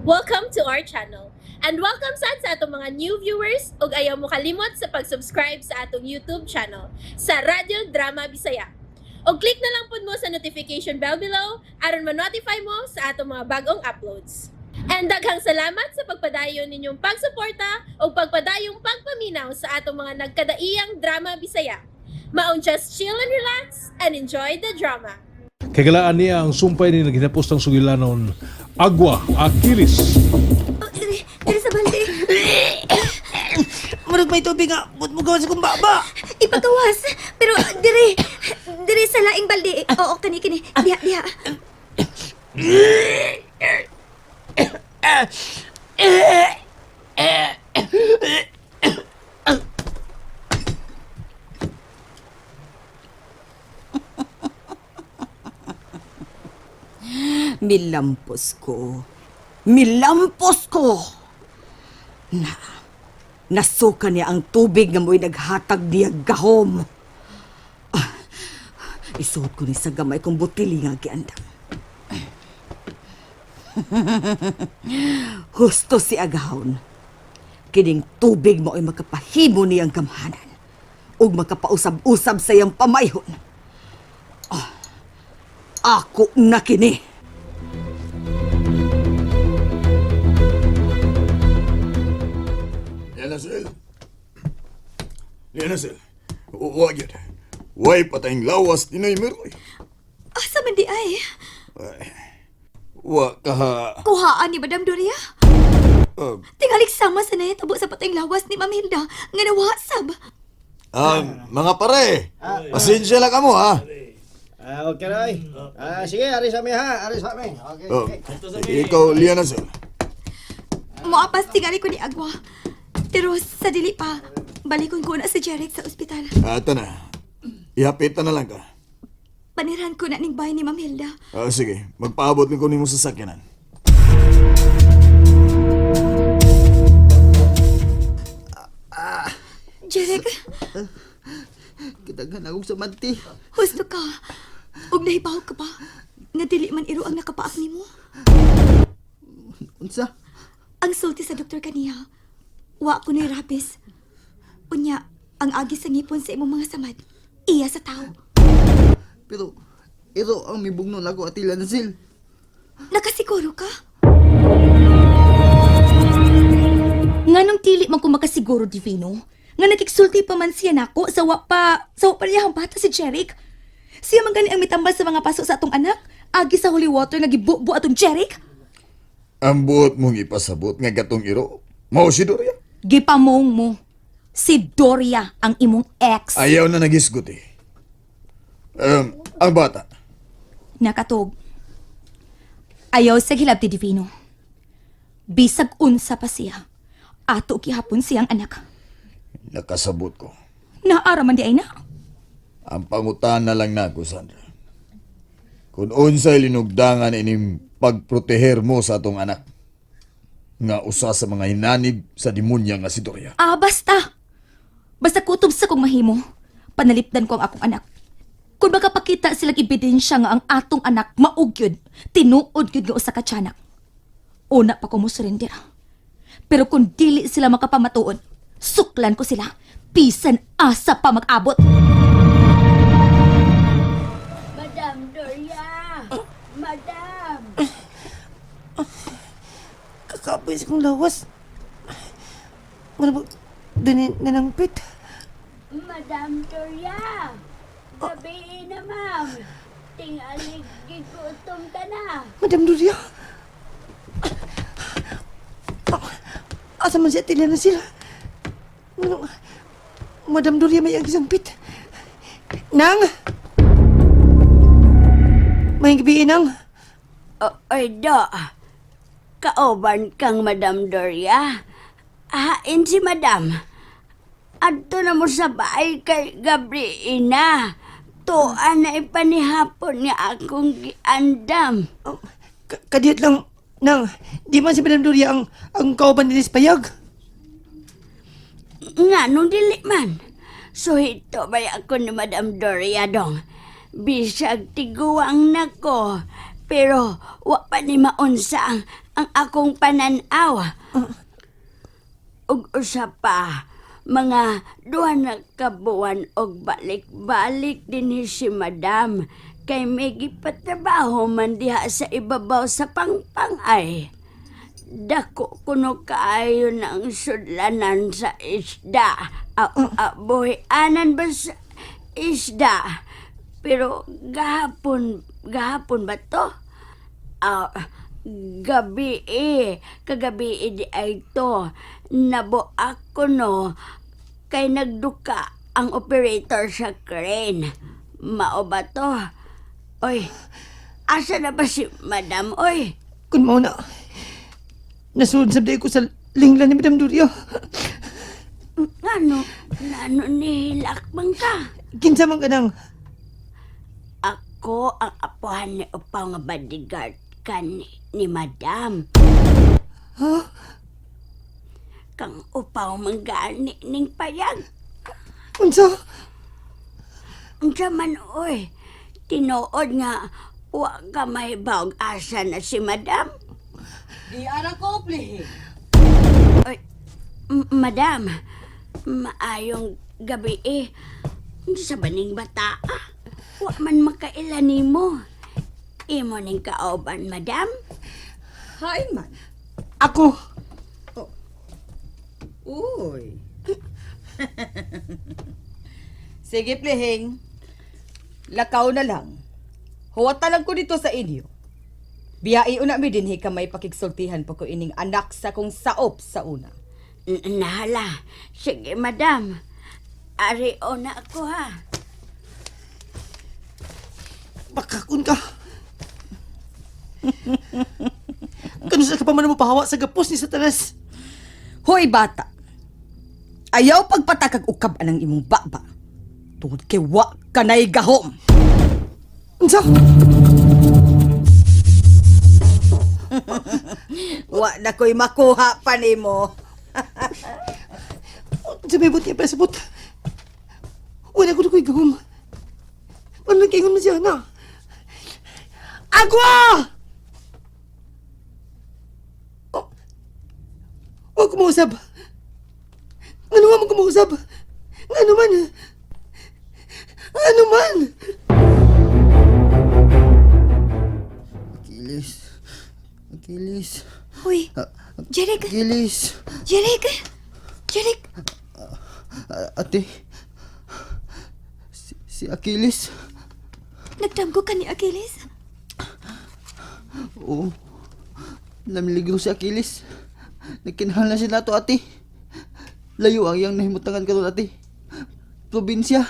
Welcome to our channel. And welcome sa atong mga new viewers ug ayaw mo kalimot sa pag-subscribe sa atong YouTube channel sa Radio Drama Bisaya. O click na lang pud mo sa notification bell below aron ma-notify mo sa atong mga bagong uploads. And daghang salamat sa pagpadayon ninyong pagsuporta o pagpadayong pagpaminaw sa atong mga nagkadaiyang Drama Bisaya. Maong just chill and relax and enjoy the drama. Kagalaan niya ang sumpay ni naghinapos ng sugilanon, Agwa Aquiles. Diri sa balde. Murag may tubig nga, buot mo gawas akong baba. Ipagawas. Pero diri sa laing balde. Oo, kani. Diha. Milampos ko. Nasuka niya ang tubig nga mo'y naghatag niya gahom. Isuot ko ni sa gamay kong butili nga giandam. Husto si agahon. Kining tubig mo ay makapahimo niyang gamhanan ug makapausab-usab sa iyang pamayhon. Ako na kini. Lianasel, huwag yun. Huwag patayang lawas Ninoy Meroy. Asa man di ay? Huwag ka ha. Kuhaan ni Madam Doria. Tingali sama sa nahitabo sa patayng lawas ni Ma'am Hilda nga nawasab. Mga pare, pasensya lang ka mo ha. Okay na ay. Sige, aris kami ha. Aris kami. Okay. Ikaw, Lianasel. Moapas tingali ko ni Agwa. Pero sa dili pa, balikon ko na si Jeric sa ospital. Ito na. Ihapitan na lang ka. Paniran ko na ning bahay ni Ma'am Hilda. Sige, magpaabot ni ko ni mo sa sakyanan. Jeric, Kadaghan akong samanti. husto ka. Ug nahibaw ka ba? Nga dili man iro ang nakapaak nimo. Unsa? Ang sulti sa doktor kaniya. Wa ko ni rapis. Unya, ang agi sa ngipon sa imong mga samad. Iya sa tao. Pero, ito ang mibugnon ako at Lianasel. Nakasiguro ka? Nganong tili man ko makasiguro, Divino? Nga nagigsulti pa man siya nako sa wa pa niyang bata si Jeric. Siya man gani ang mitambal sa mga paso sa atong anak. Agi sa holy water nga gibubo atong Jeric. Ang buot mong ipasabot nga gatong iro. Mao si Doria. Gipamong mo. Si Doria ang imong ex. Ayaw na nagisgot eh. Ang bata. Nakatog. Ayaw sa hilabti, Divino. Bisag unsa pa siya. Ato gihapon siyang anak. Nakasabot ko. Naaraman di ay na. Ang pangutan na lang nako, Sandra. Kung unsay linugdangan ining pagproteher mo sa atong anak, nga usa sa mga hinanib sa demonya nga si Doria. Basta. Basta kutob sa kong mahimo. Panalipdan ko ang akong anak. Kung makapakita silang ebidensya nga ang atong anak maugyod, tinuod gyud nga usa ka tiyanak. Una pa ko mo surrender. Pero kung dili sila makapamatuon, suklan ko sila. Pisan asa pa mag-abot. Madam Doria! Madam! Kakapay sa kong lawas. Ano ba? Dani nanampit. Madam Doria! Gabi na, ma'am. Tingalig gigutom ka na. Madam Doria. Asa man siya tila na sila. Madam Doria may ang isang pit. Nang! May gabi, Nang. Oy, do. Kaoban kang Madam Doria. Hain si Madam. Adto na mo sa bahay kay Gabriina. Tuan na ipanihapon nga akong giandam. Kadiyot lang, Nang. Di man si Madam Doria ang kauban ni Payag. Nga nung dili man. So hito ba ako ni Madam Doria dong? Bisag tiguang nako. Pero wa pa ni maunsa ang akong pananaw. Ug usa pa, mga 2 na kabuwan og balik-balik dinhi si Madam kay may gipatrabaho man diha sa ibabaw sa pangpangay. Dako kuno kaayo ng sudlanan sa isda. Buhi-anan ba sa isda? Pero gahapon ba to? Kagabi di ay to. Nabo ako no, kay nagduka ang operator sa crane. Mao ba to? Oy, asa na ba si Madam, oy? Kun mao na. Nasunod sabday ko sa linglan ni Madam Durio. Ngano nihilak bang ka? Kinsa man kanang Ako ang apuhan ni upaw nga bodyguard ni Madam. Ha? Kang upaw manggani ning payag. Unsa? Unsa man oy, tinuod nga wa ka may bawg asa na si Madam. Di ara ko, please. Oy, Madam, maayong gabi Sa baning bata wa man makailan nimo. Imo ning kaoban, Madam. Hain man. Ako. Uy. Sige, pleheng. Lakaw na lang. Huwata lang ko dito sa inyo. Biyai una mi dinhi ka may pakigsultihan pa ko ining anak sa kong saop sa una. Nahala. Sige, Madam. Ari na ako ha. Bakakon ka. Kano sa ka pa man mo pahawa sa gapos ni Satanas? Hoy bata. Ayaw pagpatakag ukab anang imong baba. Tungod kay wa kanay gahom. Unsa? Wa na ko'y makuha pa nimo. Sabi buti pa sabot. Wala ko na ko'y gahom. Ano nag-ingon mo siya na? Agwa! Oh. Huwag kumausap. Ano nga mo kumausap? Ano man? Ano man? Achilles. Hoy, Jeric! Achilles. Jeric! Jeric! Ate. Si Achilles. Nagtamgo ka ni Achilles? Oo. Namiligaw si Achilles. Nagkinahal na siya nato, ate. Layo ang iyang nahimutangan ka ate. Probinsya.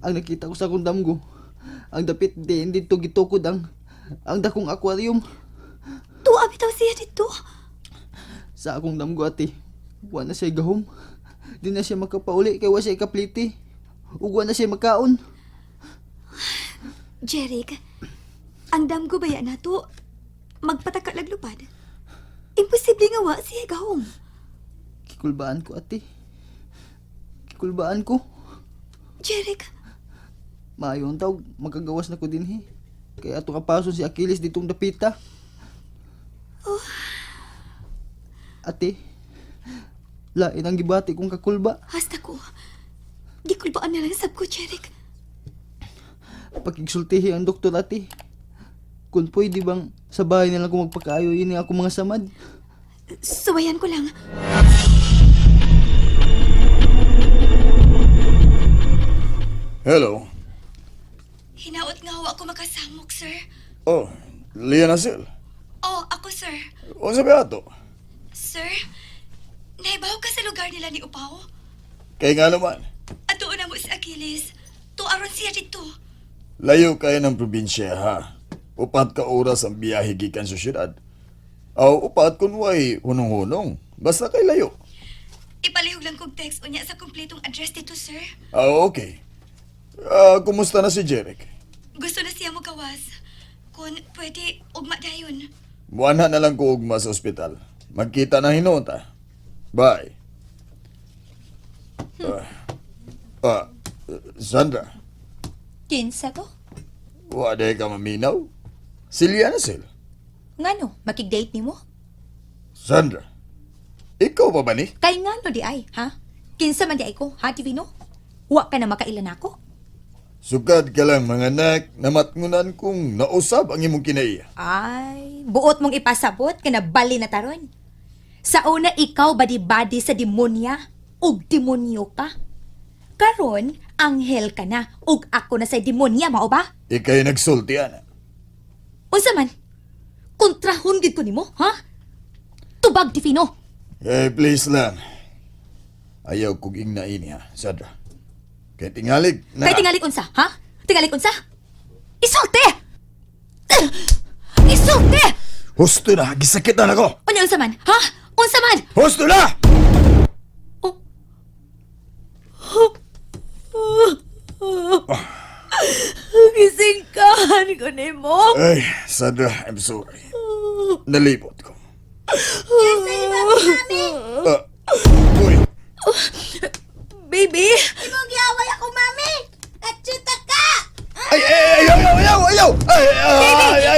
Ang nakita ko sa akong damgo, ang dapit hindi to gitukod ang dakong aquarium. Tuwa bitaw siya dito. Sa akong damgo, ate, wa na siya gahom. Di na siya makapauli kay wa siya ikapliti. Ug wa na siya makaon. Jeric, ang damgo ba yan nato? Magpataka laglupad. Imposible nga wa siya gahom. Kikulbaan ko, ate. Kikulbaan ko. Jeric, Maayong tawag, magkagawas na ko dinhi. Kaya ato kapason si Achilles ditong dapita. Ate, lain ang gibati kong kakulba. hasta ko. Gikulbaan na lang sab ko, Jeric. Pakigsultihi ang doktor, ate. Kung pwede bang sa bahay na lang kung magpakaayo ini ako mga samad. Suwayan ko lang. Hello. Hinaot nga wa ako makasamok, sir. Oh, Leah Nasil. Oh, ako, sir. O sabi ato? Sir, naibaw ka sa lugar nila ni Upaw? Kaya nga naman, At doon na mo si Achilles. Tuaron siya dito. layo kayo ng probinsya ha. Upat ka oras ang biyahe gikan sa syudad. Aw, upat kun way hunong-hunong. Basta kay layo. Ipalihog lang kong text unya sa kumpletong address dito, sir. Okay. Kumusta na si Jeric? Gusto na siya mo gawas. Kung pwede, ugma dayon. Buwan na lang ko ugma sa ospital. Magkita na hinota. Bye. Sandra, Kinsa ko? Wala ka maminaw. Silya na sil. Ngano, makig-date ni mo? Sandra, ikaw pa ba ni? Kay ngano di ay, ha? Kinsa man di ay ko, ha, Divino? Wa ka na makailan ako? Sugad ka lang mga anak na matngunan kung nausab ang imong kinaiya. Ay, buot mong ipasabot ka na bali na taron. Sa una, ikaw badi-badi sa demonya, ug demonyo ka. Karon, anghel ka na, ug ako na sa demonya, mao ba? Ikay nagsulti, ana. Unsa man? Kontrahon gid ko nimo, ha? Tubag, Divino. Eh, please lang. Ayaw kong ingna ini ha, Sandra. Kaya tingalig na... Kay tingali unsa, ha? Tingali unsa? Isulti! Isulti! Husto na, gisakit na ako! Unya unsa man, ha? Unsa man? Husto na! Gisingkahan ko nimo. Ay, Sandra, I'm sorry. Nalipot ko. Uy, Baby! Magyaway ako, mami! Atsuta ka! ay,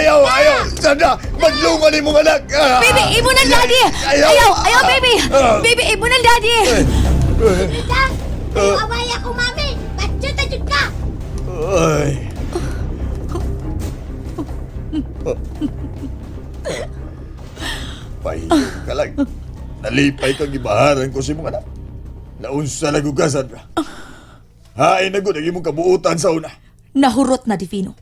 ayaw! Ayaw! Sandra, maglungan ni mong anak! Baby, imo ng daddy! Ayaw, baby! Baby, imo ng daddy! Tang! Magyaway ako, mami! Atsuta ka! Ay. Pahiyo ka lang. Nalipay kang ibaharan ko si mong anak. Naunsa na ka, Sandra. Hain na ko, naging mong kabuutan sa una. Nahurot na, Divino.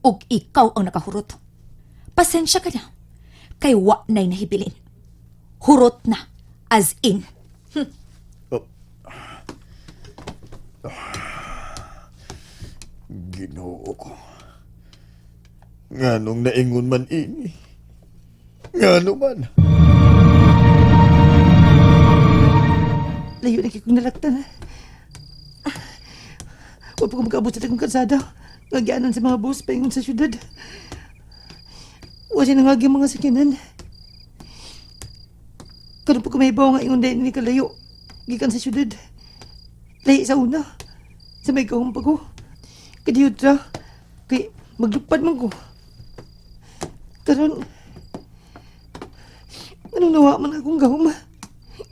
Ug ikaw ang nakahurot. Pasensya ka na. Kay wa na'y nahibilin. Hurot na. As in. Ginoo ko. Nganong naingon man ini. Ngano man. Layo na kikong nalaktan. Huwag po ko magkaabot sa takong kalsada. Ngagianan sa mga bus paingon sa syudad. Huwag siya nangagi mga sakinan. Karoon po kumahibaw nga ingon dahil ni kalayo. Gikan sa syudad. Lahi sa una. Sa may kahong pa ko. Kadiyot ra. Kay maglupad man ko. Karon. Anong nawa man akong gahom?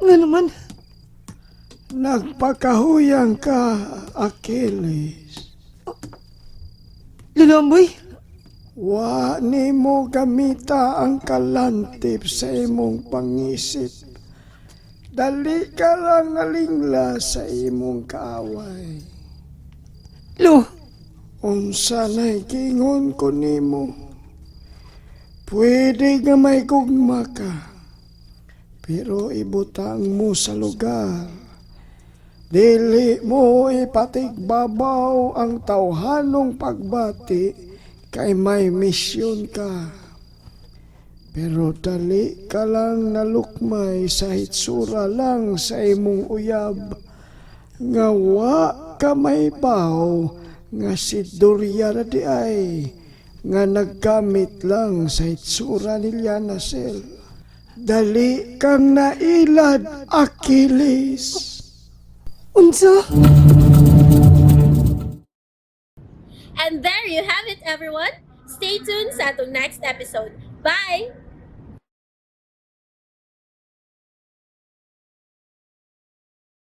Nga naman. Nagpakahuyang ka, Achilles. Lalamboy. Wa ni mo gamita ang kalantip sa imong pangisip. Dali ka lang nalingla sa imong kaaway. Lo. Unsa na'y kingon ko nimo. Pwede nga may gugma ka. Pero ibutang mo sa lugar. Dili mo ipatigbabaw ang tawhanong pagbati kay may misyon ka. Pero dali ka lang nalukmay sa hitsura lang sa imong uyab. Nga wa ka may baw nga si Doryara di ay nga naggamit lang sa hitsura ni Lianasel. Dali kang nailad, Achilles. Unsa? And there you have it, everyone. Stay tuned sa atong next episode. Bye!